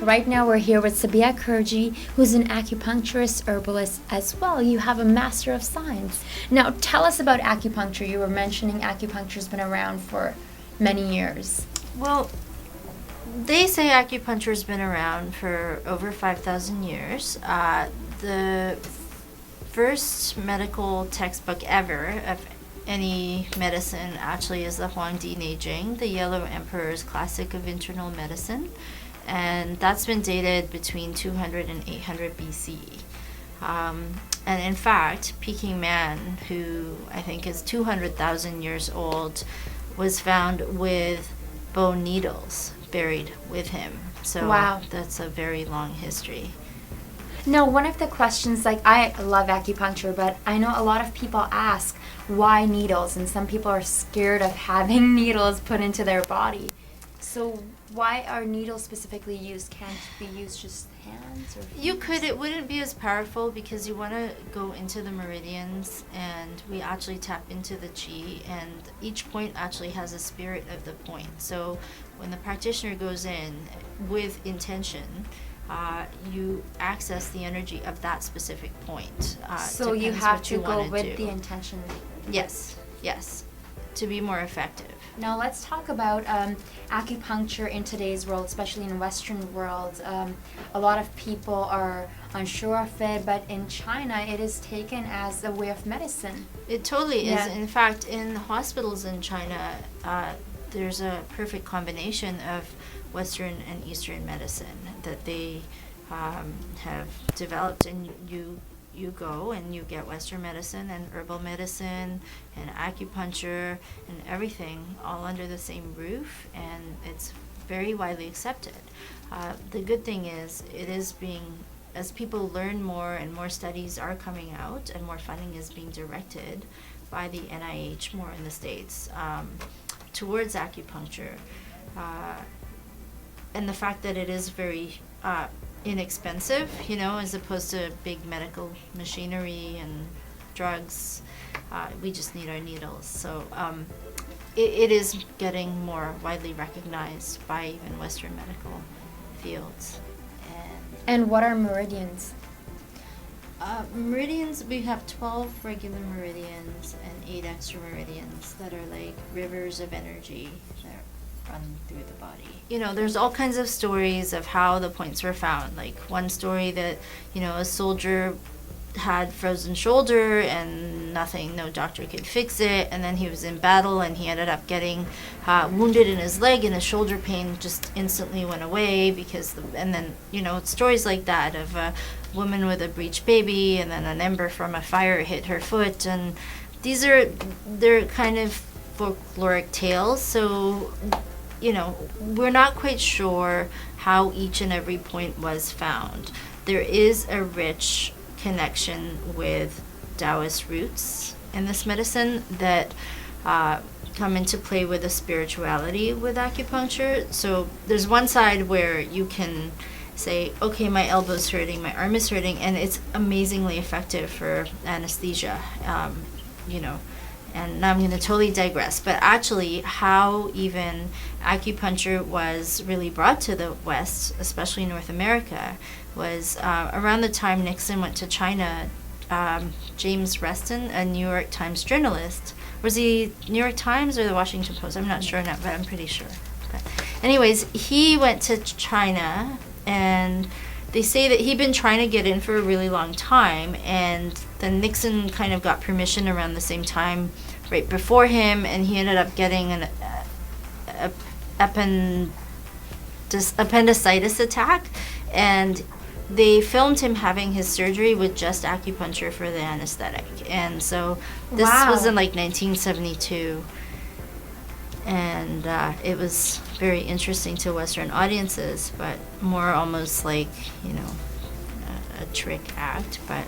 Right now we're here with Subeeha Kurji, who's an acupuncturist herbalist as well. You have a Master of Science. Now tell us about acupuncture. You were mentioning acupuncture's been around for many years. Well, they say acupuncture's been around for over 5,000 years. The first medical textbook ever of any medicine actually is the Huangdi Neijing, the Yellow Emperor's Classic of Internal Medicine. And that's been dated between 200 and 800 BC. And in fact, Peking Man, who I think is 200,000 years old, was found with bone needles buried with him. So wow, that's a very long history. Now, one of the questions, like I love acupuncture, but I know a lot of people ask why needles, and some people are scared of having needles put into their body. So why are needles specifically used? Can't be used just hands or fingers? You could. It wouldn't be as powerful because you want to go into the meridians, and we actually tap into the chi, and each point actually has a spirit of the point. So when the practitioner goes in with intention, you access the energy of that specific point. So you have to go with do. the intention. Yes, to be more effective. Now let's talk about acupuncture in today's world, especially in Western world. A lot of people are unsure of it, but in China it is taken as a way of medicine. It totally is. In fact, in hospitals in China, there's a perfect combination of Western and Eastern medicine that they have developed, and you go and you get Western medicine and herbal medicine and acupuncture and everything all under the same roof, and it's very widely accepted. The good thing is it is being, as people learn more and more studies are coming out and more funding is being directed by the NIH more in the States towards acupuncture. And the fact that it is very inexpensive, as opposed to big medical machinery and drugs. We just need our needles. So it is getting more widely recognized by even Western medical fields. And what are meridians? Meridians, we have 12 regular meridians and 8 extra meridians that are like rivers of energy that run through the body. There's all kinds of stories of how the points were found. Like one story that, a soldier had frozen shoulder and no doctor could fix it, and then he was in battle and he ended up getting wounded in his leg, and his shoulder pain just instantly went away and then stories like that of a woman with a breech baby, and then an ember from a fire hit her foot, and they're kind of folkloric tales. So we're not quite sure how each and every point was found. There is a rich connection with Taoist roots in this medicine that come into play with the spirituality with acupuncture. So there's one side where you can say, okay, my elbow's hurting, my arm is hurting, and it's amazingly effective for anesthesia, And now I'm going to totally digress, but actually how even acupuncture was really brought to the West, especially North America, was around the time Nixon went to China. James Reston, a New York Times journalist, was he New York Times or the Washington Post? I'm not sure now, but I'm pretty sure. But anyways, he went to China, and they say that he'd been trying to get in for a really long time, and then Nixon kind of got permission around the same time right before him, and he ended up getting an appendicitis attack, and they filmed him having his surgery with just acupuncture for the anesthetic. And so this was in like 1972. And it was very interesting to Western audiences, but more almost like, a trick act. But